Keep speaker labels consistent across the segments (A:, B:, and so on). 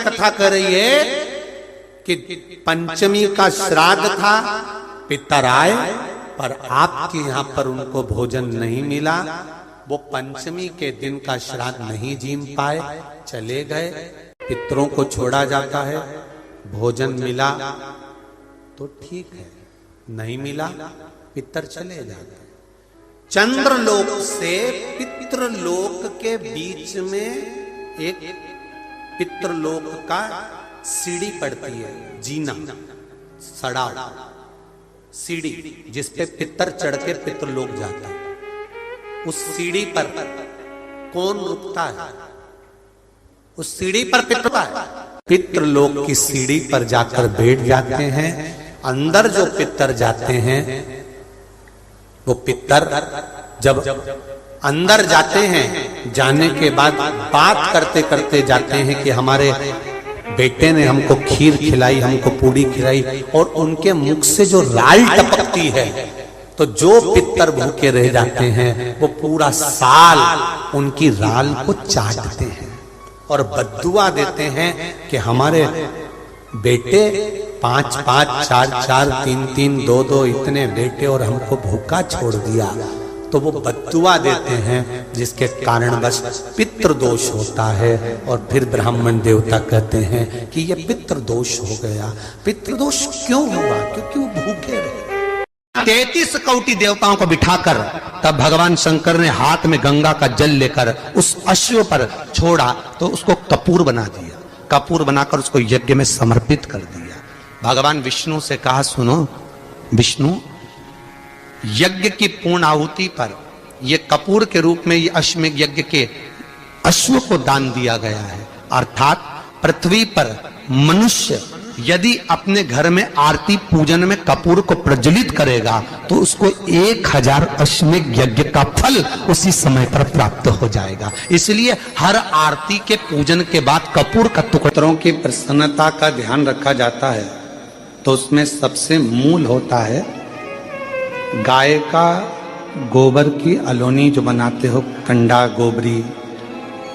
A: कथा कर रही है कि पंचमी का श्राद्ध था, पितर आए पर आपके यहां पर उनको भोजन नहीं मिला। वो पंचमी के दिन का श्राद्ध नहीं जीम पाए, चले गए। पितरों को छोड़ा जाता है, भोजन मिला तो ठीक है, नहीं मिला पितर चले जाते हैं। चंद्रलोक से पितृलोक के बीच में एक पितृलोक का सीढ़ी पड़ती है, जीना सड़ाव सीढ़ी जिसपे पितर चढ़ के पितृलोक जाता है। उस सीढ़ी पर कौन रुकता है? उस सीढ़ी पर पितर है। पितृलोक की सीढ़ी पर जाकर बैठ जाते हैं। अंदर जो पितर जाते हैं, वो पितर जब अंदर जाते हैं, जाने के बाद बात करते करते जाते हैं कि हमारे बेटे ने हमको खीर खिलाई, हमको पूड़ी खिलाई, और उनके मुख से जो राल टपकती है, तो जो पितर भूखे रह जाते हैं वो पूरा साल उनकी राल को चाटते हैं और बद्दुआ देते हैं कि हमारे बेटे 5-5, 4-4, 3-3, 2-2 इतने बेटे और हमको भूखा छोड़ दिया। तो वो बद्दुआ देते हैं, जिसके कारणवश पितृदोष होता है। और फिर ब्राह्मण देवता कहते हैं कि ये पितृदोष हो गया। पितृदोष क्यों हुआ? क्योंकि वो भूखे रहे। 33 कौटी देवताओं को बिठाकर तब भगवान शंकर ने हाथ में गंगा का जल लेकर उस अश्व पर छोड़ा, तो उसको कपूर बना दिया। कपूर बनाकर उसको यज्ञ में समर्पित कर दिया। भगवान विष्णु से कहा, सुनो विष्णु, यज्ञ की पूर्ण आहुति पर ये कपूर के रूप में ये अश्वमेध यज्ञ के अश्व को दान दिया गया है। अर्थात पृथ्वी पर मनुष्य यदि अपने घर में आरती पूजन में कपूर को प्रज्वलित करेगा तो उसको 1000 अश्वमेध यज्ञ का फल उसी समय पर प्राप्त हो जाएगा। इसलिए हर आरती के पूजन के बाद कपूर का टुकड़ों की प्रसन्नता का ध्यान रखा जाता है। तो उसमें सबसे मूल होता है गाय का गोबर की अलोनी जो बनाते हो, कंडा गोबरी,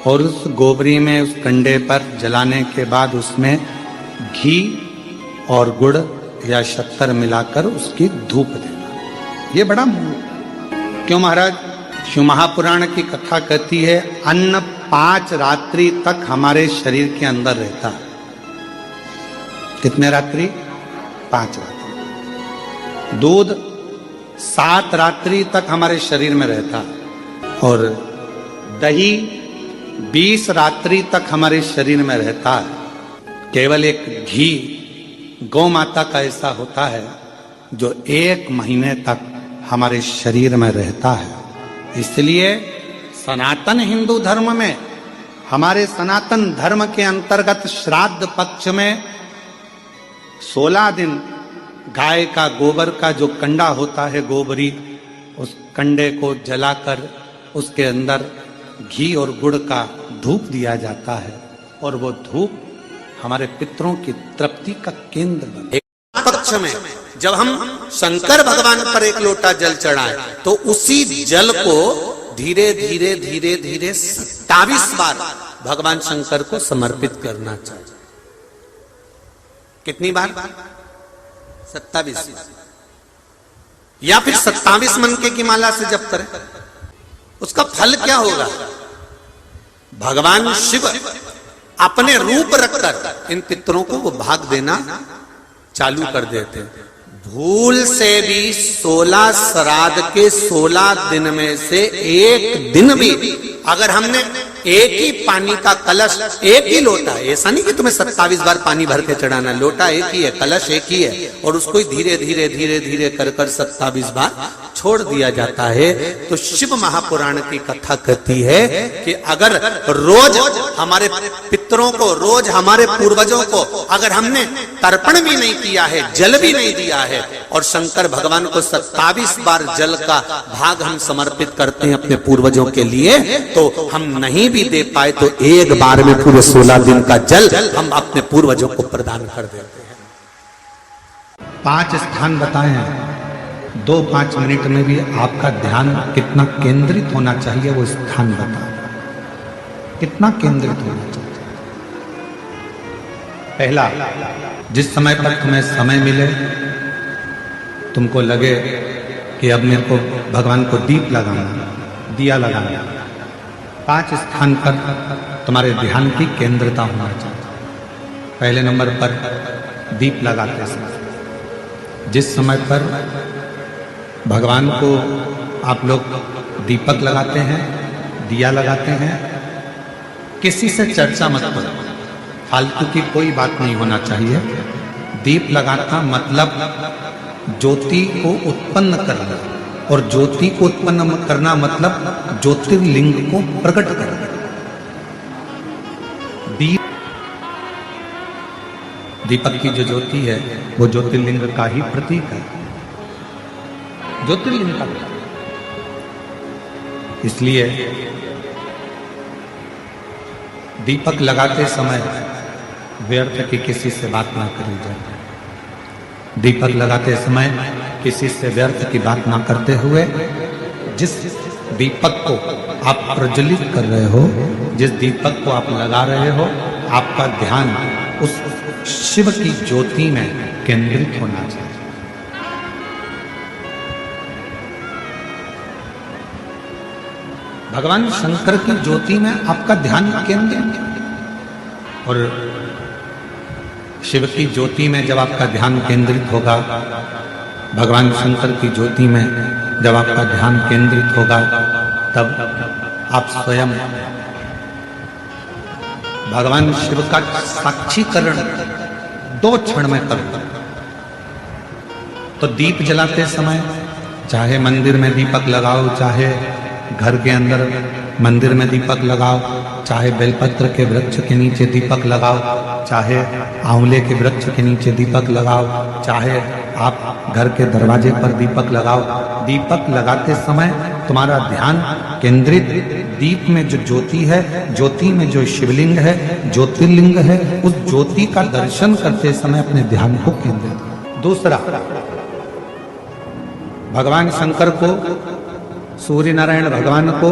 A: और उस गोबरी में उस कंडे पर जलाने के बाद उसमें घी और गुड़ या शक्कर मिलाकर उसकी धूप देना, ये बड़ा मूल। क्यों महाराज? शिव महापुराण की कथा कहती है अन्न 5 रात्रि तक हमारे शरीर के अंदर रहता है। कितने रात्रि? 5 रात्रि। दूध 7 रात्रि तक हमारे शरीर में रहता है, और दही 20 रात्रि तक हमारे शरीर में रहता है। केवल एक घी गौ माता का ऐसा होता है जो 1 महीने तक हमारे शरीर में रहता है। इसलिए सनातन हिंदू धर्म में, हमारे सनातन धर्म के अंतर्गत श्राद्ध पक्ष में 16 दिन गाय का गोबर का जो कंडा होता है गोबरी, उस कंडे को जलाकर उसके अंदर घी और गुड़ का धूप दिया जाता है, और वो धूप हमारे पितरों की तृप्ति का केंद्र बने। एक पक्ष में जब हम शंकर भगवान पर एक लोटा जल चढ़ाएं तो उसी जल को धीरे धीरे धीरे धीरे 27 बार भगवान शंकर को समर्पित करना चाहिए। कितनी बार? 27। या फिर 27 मनके की माला से जप करें। उसका फल क्या होगा? भगवान शिव अपने रूप रखकर इन पितरों को वो भाग देना चालू कर देते हैं। भूल से भी 16 श्राद्ध के 16 दिन में से एक दिन भी अगर हमने एक ही पानी का कलश, एक ही लोटा, ऐसा नहीं कि तुम्हें 27 बार पानी भर के चढ़ाना, लोटा एक ही है, कलश एक ही है, और उसको धीरे धीरे धीरे धीरे कर 27 बार छोड़ दिया जाता है। तो शिव महापुराण की कथा कहती है कि अगर रोज हमारे पितरों को, रोज हमारे पूर्वजों को अगर हमने तर्पण भी नहीं किया है, जल भी नहीं दिया है, और शंकर भगवान को 27 बार जल का भाग हम समर्पित करते हैं अपने पूर्वजों के लिए, तो हम नहीं भी दे पाए तो एक बार में पूरे 16 दिन का जल हम अपने पूर्वजों को प्रदान कर देते हैं। 5 स्थान बताए हैं। 2-5 मिनट में भी आपका ध्यान कितना केंद्रित होना चाहिए वो स्थान बता, कितना केंद्रित होना चाहिए। पहला, जिस समय पर तुम्हें समय मिले, तुमको लगे कि अब मेरे को भगवान को दीप लगाना, दिया लगाना, 5 स्थान पर तुम्हारे ध्यान की केंद्रता होना चाहिए। पहले नंबर पर दीप लगाते समय, जिस समय पर भगवान को आप लोग दीपक लगाते हैं, दिया लगाते हैं, किसी से चर्चा मत करो, फालतू की कोई बात नहीं होना चाहिए। दीप लगाना मतलब ज्योति को उत्पन्न करना, और ज्योति को उत्पन्न करना मतलब ज्योतिर्लिंग को प्रकट करना। दीपक की जो ज्योति है वो ज्योतिर्लिंग का ही प्रतीक है, ज्योतिर्लिंग का प्रतीक। इसलिए दीपक लगाते समय व्यर्थ की किसी से बात ना करी जाए। दीपक लगाते समय किसी से व्यर्थ की बात ना करते हुए, जिस दीपक को आप प्रज्वलित कर रहे हो, जिस दीपक को आप लगा रहे हो, आपका ध्यान उस शिव की ज्योति में केंद्रित होना चाहिए। भगवान शंकर की ज्योति में आपका ध्यान केंद्रित, और शिव की ज्योति में जब आपका ध्यान केंद्रित होगा, भगवान शंकर की ज्योति में जब आपका ध्यान केंद्रित होगा, तब आप स्वयं भगवान शिव का साक्षीकरण 2 क्षण में करो। तो दीप जलाते समय, चाहे मंदिर में दीपक लगाओ, चाहे घर के अंदर मंदिर में दीपक लगाओ, चाहे बेलपत्र के वृक्ष के नीचे दीपक लगाओ, चाहे आंवले के वृक्ष के नीचे दीपक लगाओ, चाहे आप घर के दरवाजे पर दीपक लगाओ। दीपक लगाते समय तुम्हारा ध्यान केंद्रित दीप में जो ज्योति है, ज्योति में जो शिवलिंग है, ज्योतिर्लिंग है, उस ज्योति का दर्शन करते समय अपने ध्यान को केंद्रित। दूसरा, भगवान शंकर को, सूर्य नारायण भगवान को,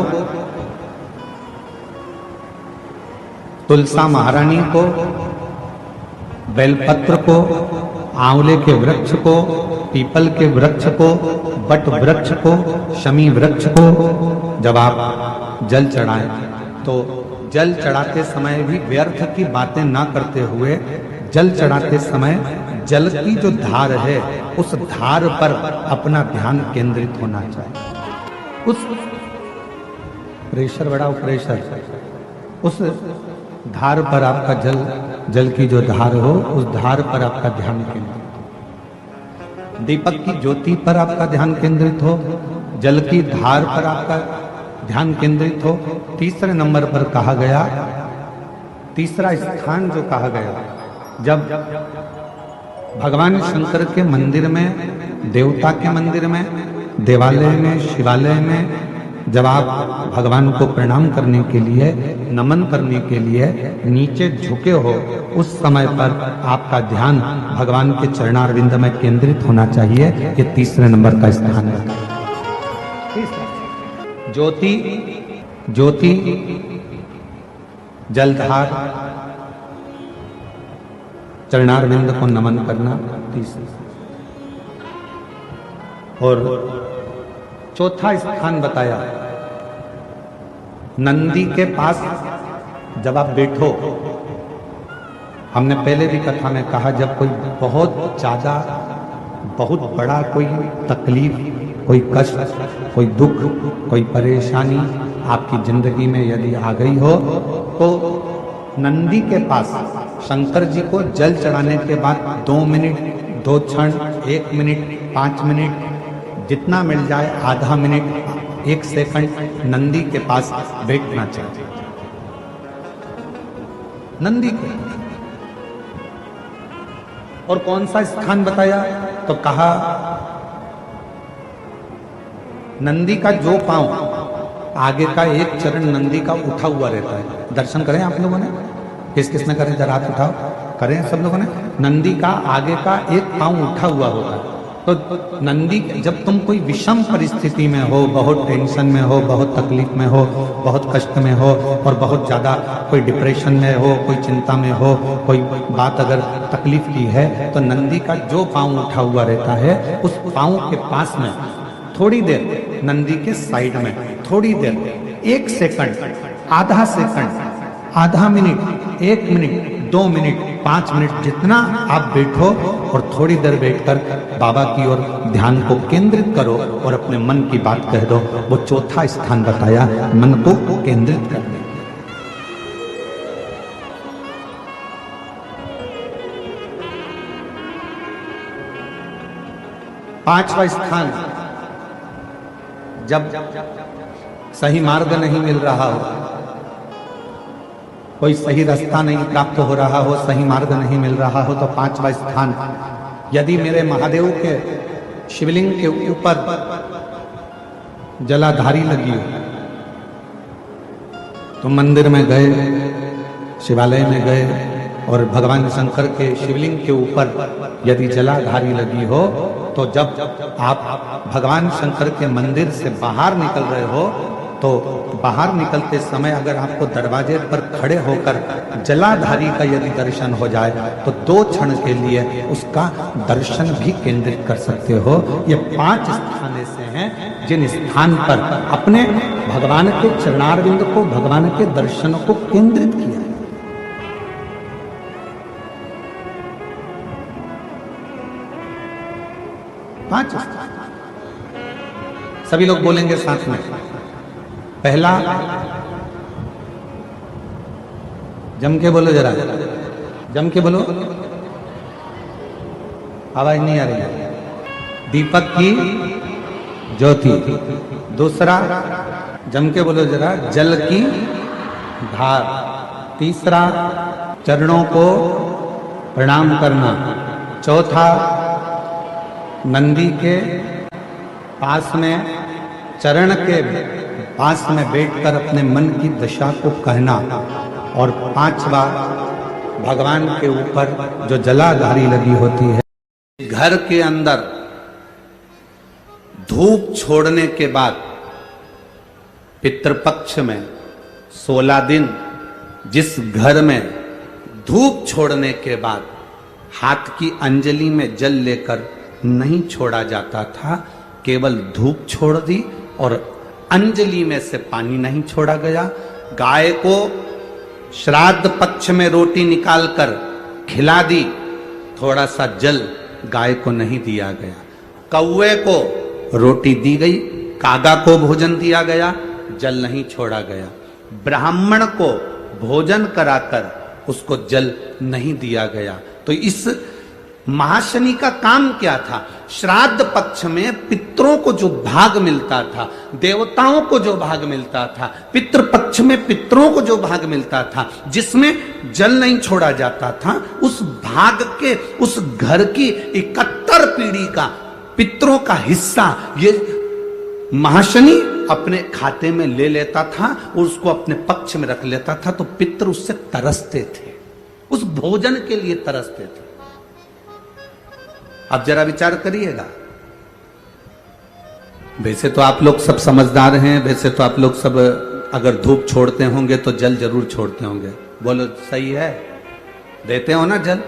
A: तुलसा महारानी को, बेलपत्र को, आंवले के वृक्ष को, पीपल के वृक्ष को, बट वृक्ष को, शमी वृक्ष को जब आप जल चढ़ाएं, तो जल चढ़ाते समय भी व्यर्थ की बातें ना करते हुए, जल चढ़ाते समय जल की जो धार है, उस धार पर अपना ध्यान केंद्रित होना चाहिए। उस प्रेशर बढ़ाओ, प्रेशर, उस धार पर आपका जल की जो धार हो, उस धार पर आपका ध्यान केंद्रित हो। दीपक की ज्योति पर आपका ध्यान केंद्रित हो, जल की धार पर आपका ध्यान केंद्रित हो। तीसरे नंबर पर कहा गया, तीसरा स्थान जो कहा गया, जब भगवान शंकर के मंदिर में, देवता के मंदिर में, देवालय में, शिवालय में जब आप भगवान को प्रणाम करने के लिए, नमन करने के लिए नीचे झुके हो, उस समय पर आपका ध्यान भगवान के चरणारविंद में केंद्रित होना चाहिए। ये तीसरे नंबर का स्थान है। ज्योति, ज्योति, जलधार, चरणारविंद को नमन करना, तीसरा। और चौथा स्थान बताया, नंदी के पास जब आप बैठो, हमने पहले भी कथा में कहा, जब कोई बहुत ज्यादा, बहुत बड़ा कोई तकलीफ, कोई कष्ट, कोई दुख, कोई परेशानी आपकी जिंदगी में यदि आ गई हो, तो नंदी के पास शंकर जी को जल चढ़ाने के बाद 2 मिनट, 2 क्षण, 1 मिनट, 5 मिनट, जितना मिल जाए, आधा मिनट, 1 सेकंड नंदी के पास बैठना चाहिए। नंदी को। और कौन सा स्थान बताया? तो कहा नंदी का जो पांव, आगे का एक चरण नंदी का उठा हुआ रहता है। दर्शन करें आप लोगों ने, किस किस ने करें, जरा हाथ उठाओ, करें सब लोगों ने। नंदी का आगे का एक पांव उठा हुआ होता है,
B: तो नंदी, जब तुम कोई विषम परिस्थिति में हो, बहुत टेंशन में हो, बहुत तकलीफ में हो, बहुत कष्ट में हो और बहुत ज़्यादा कोई डिप्रेशन में हो, कोई चिंता में हो, कोई बात अगर तकलीफ की है, तो नंदी का जो पाँव उठा हुआ रहता है, उस पाँव के पास में थोड़ी देर, नंदी के साइड में थोड़ी देर, 1 सेकंड, आधा सेकंड, आधा मिनट, 1 मिनट, 2 मिनट, 5 मिनट, जितना आप बैठो और थोड़ी देर बैठकर बाबा की ओर ध्यान को केंद्रित करो और अपने मन की बात कह दो। वो चौथा स्थान बताया, मन को केंद्रित करने। पांचवा स्थान, जब सही मार्ग नहीं मिल रहा हो, कोई सही रास्ता नहीं प्राप्त हो रहा हो, सही मार्ग नहीं मिल रहा हो, तो पांचवा स्थान, यदि मेरे महादेव के शिवलिंग के ऊपर जलाधारी लगी हो, तो मंदिर में गए, शिवालय में गए और भगवान शंकर के शिवलिंग के ऊपर यदि जलाधारी लगी हो, तो जब आप भगवान शंकर के मंदिर से बाहर निकल रहे हो, तो बाहर निकलते समय अगर आपको दरवाजे पर खड़े होकर जलाधारी का यदि दर्शन हो जाए, तो 2 क्षण के लिए उसका दर्शन भी केंद्रित कर सकते हो। ये 5 स्थान ऐसे हैं जिन स्थान पर अपने भगवान के चरणारविंद को, भगवान के दर्शन को केंद्रित किया है। पांच सभी लोग बोलेंगे साथ में। पहला, जम के बोलो, जरा जम के बोलो, आवाज नहीं आ रही है। दीपक की ज्योति। दूसरा, जम के बोलो जरा, जल की धार। तीसरा, चरणों को प्रणाम करना। चौथा, नंदी के पास में, चरण के पास में बैठकर अपने मन की दशा को कहना। और 5वां, भगवान के ऊपर जो जलाधारी लगी होती है।
A: घर के अंदर धूप छोड़ने के बाद पितृपक्ष में 16 दिन जिस घर में धूप छोड़ने के बाद हाथ की अंजलि में जल लेकर नहीं छोड़ा जाता था, केवल धूप छोड़ दी और अंजलि में से पानी नहीं छोड़ा गया। गाय को श्राद्ध पक्ष में रोटी निकालकर खिला दी, थोड़ा सा जल गाय को नहीं दिया गया। कौवे को रोटी दी गई, कागा को भोजन दिया गया, जल नहीं छोड़ा गया। ब्राह्मण को भोजन कराकर उसको जल नहीं दिया गया। तो इस महाशनि का काम क्या था? श्राद्ध पक्ष में पितरों को जो भाग मिलता था, देवताओं को जो भाग मिलता था, पितृ पक्ष में पितरों को जो भाग मिलता था, जिसमें जल नहीं छोड़ा जाता था, उस भाग के, उस घर की 71 पीढ़ी का पितरों का हिस्सा ये महाशनि अपने खाते में ले लेता था और उसको अपने पक्ष में रख लेता था। तो पितृ उससे तरसते थे, उस भोजन के लिए तरसते थे। अब जरा विचार करिएगा। वैसे तो आप लोग सब समझदार हैं, वैसे तो आप लोग सब अगर धूप छोड़ते होंगे तो जल जरूर छोड़ते होंगे। बोलो सही है, देते हो ना जल?